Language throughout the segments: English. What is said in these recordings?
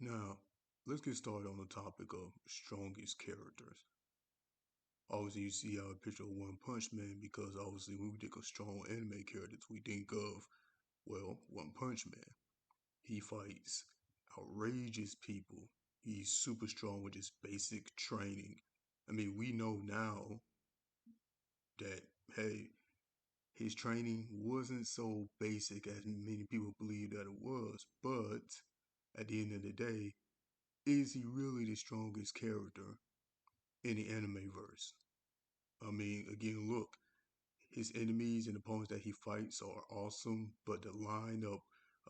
Now, let's get started on the topic of strongest characters. Obviously, you see our picture of One Punch Man because obviously, when we think of strong anime characters, we think of, well, One Punch Man. He fights outrageous people. He's super strong with just basic training. I mean, we know now that, hey, his training wasn't so basic as many people believe that it was, but at the end of the day, is he really the strongest character in the anime verse? I mean, again, look, his enemies and opponents that he fights are awesome, but the lineup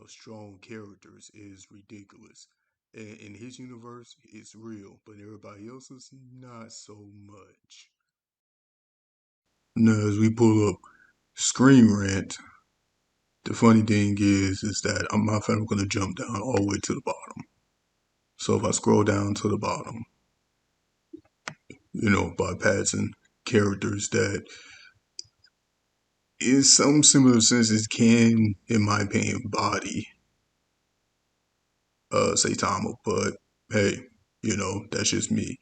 of strong characters is ridiculous. And in his universe, it's real, but everybody else's, not so much. Now, as we pull up Screen Rant, the funny thing is that my family going to jump down all the way to the bottom. So if I scroll down to the bottom, bypassing characters that in some similar senses can, in my opinion, body Saitama, but hey, that's just me.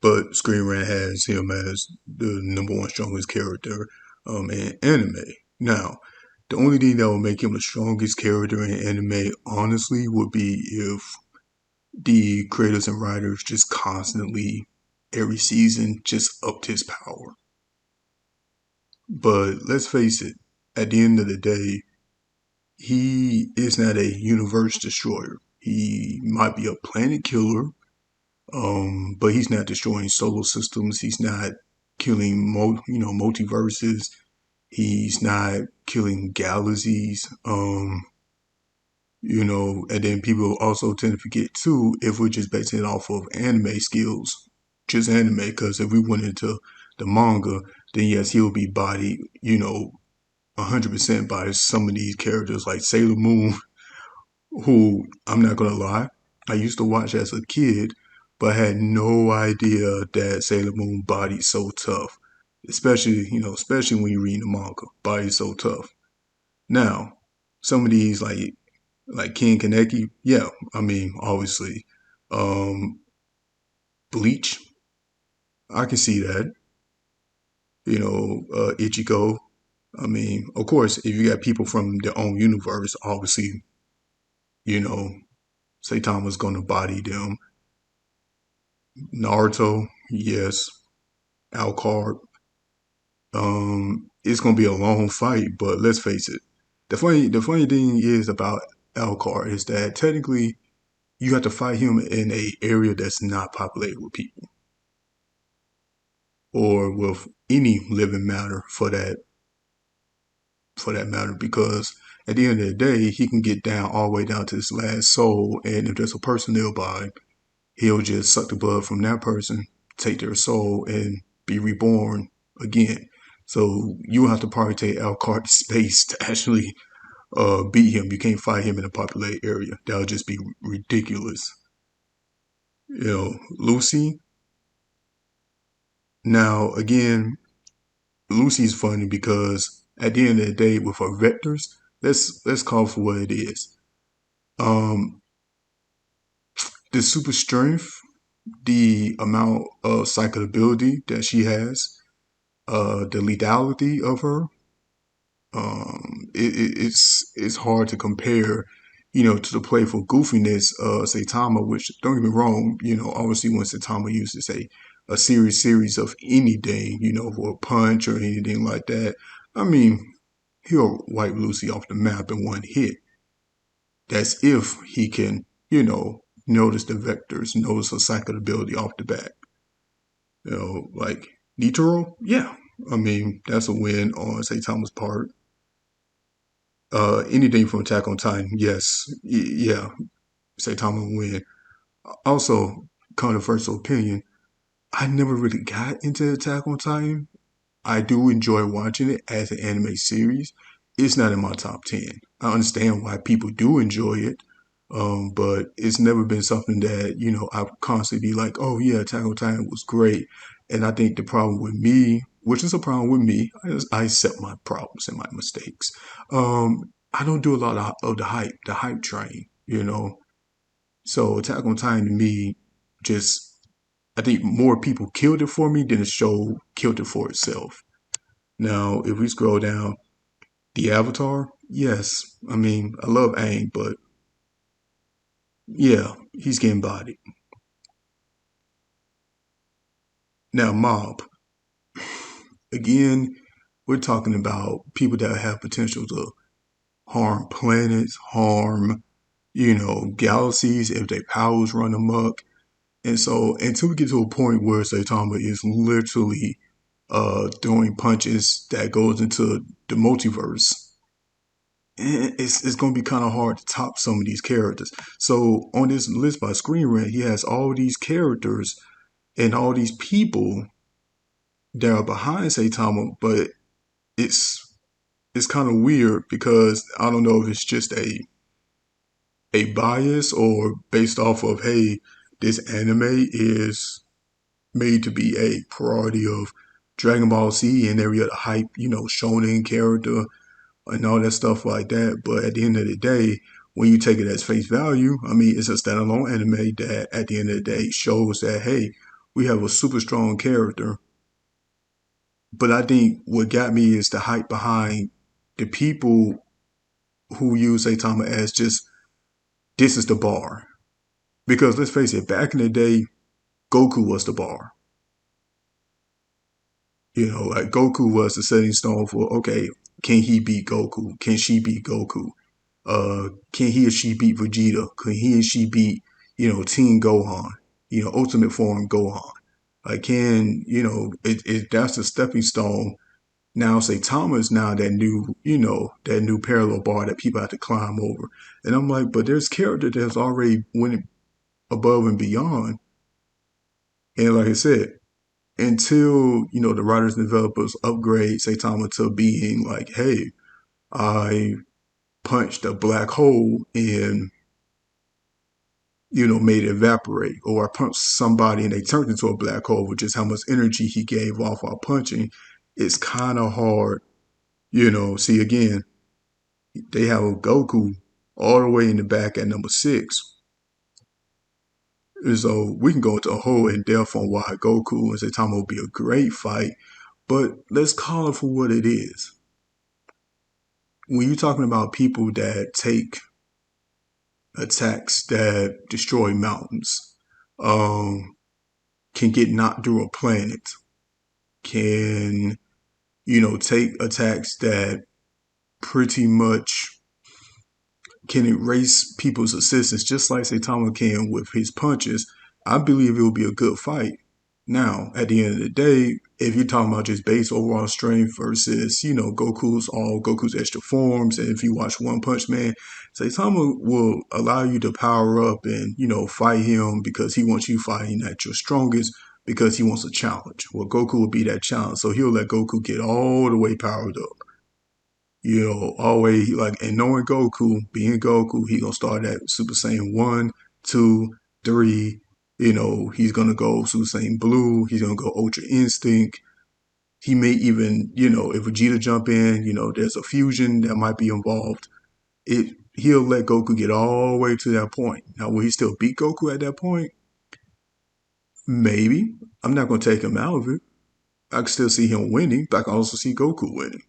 But Screen Rant has him as the number one strongest character in anime. Now, the only thing that would make him the strongest character in anime, honestly, would be if the creators and writers just constantly, every season, just upped his power. But let's face it, at the end of the day, he is not a universe destroyer. He might be a planet killer, but he's not destroying solar systems. He's not killing, multiverses. He's not killing galaxies. And then people also tend to forget too if we're just basing it off of anime skills, just anime. Because if we went into the manga, then yes, he'll be bodied, 100% by some of these characters like Sailor Moon, who I'm not gonna lie, I used to watch as a kid, but I had no idea that Sailor Moon body's so tough. Especially when you read the manga, body's so tough. Now, some of these like King Kaneki, yeah, I mean, obviously, um, Bleach, I can see that. Ichigo. I mean, of course, if you got people from their own universe, obviously, you know, Saitama's gonna body them. Naruto, yes. Alcard. It's gonna be a long fight, but let's face it. The funny thing is about Alcard is that technically you have to fight him in a area that's not populated with people or with any living matter for that matter, because at the end of the day, he can get down all the way down to his last soul, and if there's a person nearby, he'll just suck the blood from that person, take their soul, and be reborn again. So you have to probably take Alcard to space to actually beat him. You can't fight him in a populated area. That would just be ridiculous. Lucy. Now again, Lucy's funny because at the end of the day, with her vectors, let's call for what it is. Um, the super strength, the amount of psychability that she has, the lethality of her, it's hard to compare, to the playful goofiness of Saitama. Which don't get me wrong, obviously when Saitama uses a series of anything, for a punch or anything like that, I mean he'll wipe Lucy off the map in one hit. That's if he can, notice the vectors, notice her psychic ability off the bat. Like Nitoro, yeah. I mean, that's a win on Saitama's part. Anything from Attack on Titan, yes. Yeah, Saitama will win. Also, controversial opinion, I never really got into Attack on Titan. I do enjoy watching it as an anime series. It's not in my top 10. I understand why people do enjoy it, but it's never been something that, I constantly be like, oh yeah, Attack on Titan was great. And I think the problem with me, which is a problem with me, I accept my problems and my mistakes. I don't do a lot of the hype train. So Attack on Titan to me, just I think more people killed it for me than the show killed it for itself. Now, if we scroll down, the Avatar, yes, I mean I love Aang, but yeah, he's getting bodied. Now, Mob, again, we're talking about people that have potential to harm planets, harm, galaxies if their powers run amok. And so until we get to a point where Saitama is literally throwing punches that goes into the multiverse, it's going to be kind of hard to top some of these characters. So on this list by Screen Rant, he has all these characters and all these people that are behind Saitama, but it's it's kind of weird because I don't know if it's just a bias or based off of, hey, this anime is made to be a parody of Dragon Ball Z and every other hype, shonen character and all that stuff like that. But at the end of the day, when you take it as face value, I mean, it's a standalone anime that at the end of the day shows that, hey, we have a super strong character. But I think what got me is the hype behind the people who use Saitama as just this is the bar. Because let's face it, back in the day, Goku was the bar. Like Goku was the setting stone for, okay, can he beat Goku? Can she beat Goku? Can he or she beat Vegeta? Can he and she beat, Teen Gohan? Ultimate Form Gohan. Like, that's the stepping stone. Now, Saitama is now that new parallel bar that people have to climb over. And I'm like, but there's character that's already went above and beyond. And like I said, until the writers and developers upgrade Saitama to being like, hey, I punched a black hole and made it evaporate, or I punched somebody and they turned into a black hole, which is how much energy he gave off while punching. It's kind of hard, See, again, they have a Goku all the way in the back at number 6. And so we can go into a whole in depth on why Goku and Saitama will be a great fight, but let's call it for what it is. When you're talking about people that take attacks that destroy mountains, can get knocked through a planet, can, take attacks that pretty much can erase people's assistance, just like Saitama can with his punches, I believe it will be a good fight. Now, at the end of the day, if you're talking about just base overall strength versus, Goku's extra forms, and if you watch One Punch Man, Saitama will allow you to power up and, fight him because he wants you fighting at your strongest because he wants a challenge. Well, Goku will be that challenge. So he'll let Goku get all the way powered up. Always like, and knowing Goku, being Goku, he gonna start at Super Saiyan 1, 2, 3. He's gonna go Super Saiyan Blue. He's gonna go Ultra Instinct. He may even, if Vegeta jump in, there's a fusion that might be involved. He'll let Goku get all the way to that point. Now, will he still beat Goku at that point? Maybe. I'm not gonna take him out of it. I can still see him winning, but I can also see Goku winning.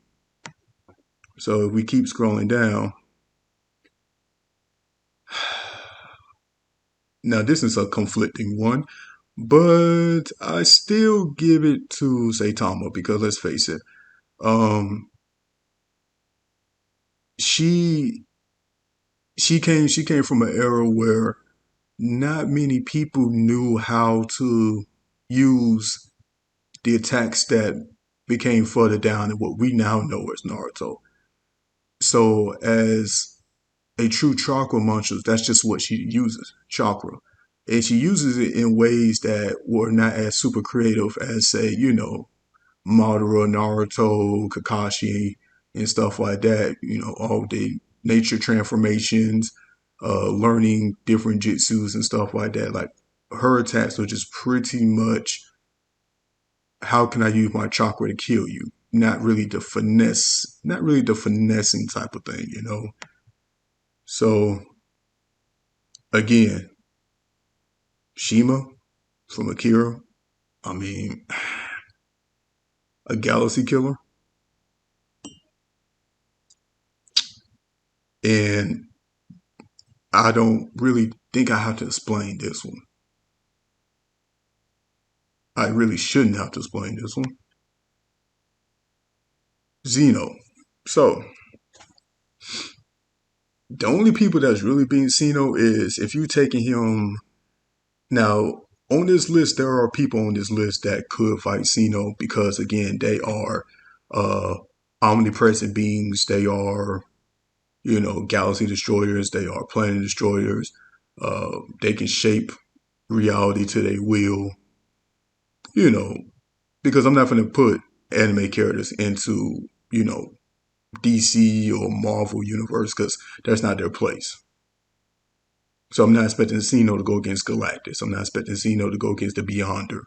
So if we keep scrolling down, now this is a conflicting one, but I still give it to Saitama because let's face it, um, she she came from an era where not many people knew how to use the attacks that became further down in what we now know as Naruto. So as a true chakra monster, that's just what she uses, chakra. And she uses it in ways that were not as super creative as, say, Madara, Naruto, Kakashi, and stuff like that. All the nature transformations, learning different jutsus and stuff like that. Like her attacks are just pretty much how can I use my chakra to kill you? Not really the finesse, not really the finessing type of thing. So again. Shima from Akira. I mean, a galaxy killer. And I don't really think I have to explain this one. I really shouldn't have to explain this one. Zeno. So, the only people that's really being Zeno is if you taking him. Now, on this list, there are people on this list that could fight Zeno because, again, they are uh, omnipresent beings. They are, galaxy destroyers. They are planet destroyers. They can shape reality to their will, you know, because I'm not going to put anime characters into, DC or Marvel universe because that's not their place. So I'm not expecting Zeno to go against Galactus. I'm not expecting Zeno to go against the Beyonder.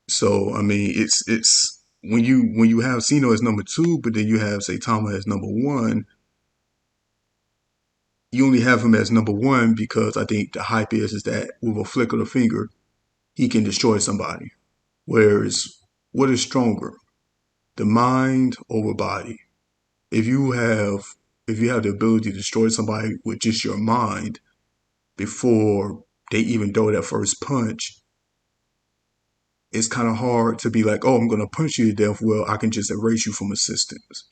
So I mean, it's when you have Zeno as number two, but then you have Saitama as number one. You only have him as number one because I think the hype is that with a flick of the finger, he can destroy somebody. Whereas, what is stronger, the mind over body? If you have if you have the ability to destroy somebody with just your mind before they even throw that first punch, it's kind of hard to be like, oh, I'm going to punch you to death. Well, I can just erase you from existence.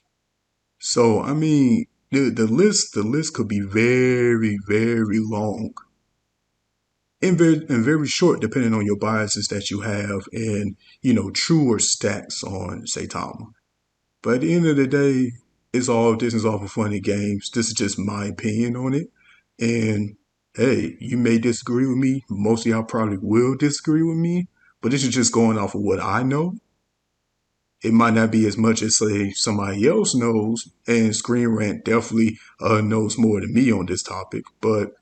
So, I mean, the list could be very, very long and very short, depending on your biases that you have and, truer stats on Saitama. But at the end of the day, this is all for funny games. This is just my opinion on it. And hey, you may disagree with me. Most of y'all probably will disagree with me. But this is just going off of what I know. It might not be as much as say somebody else knows, and Screen Rant definitely knows more than me on this topic. But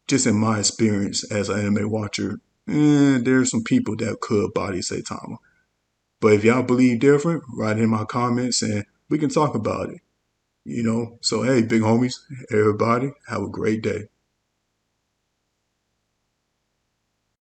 just in my experience as an anime watcher, there's some people that could body Saitama. But if y'all believe different, write in my comments and we can talk about it. So hey, big homies, everybody, have a great day.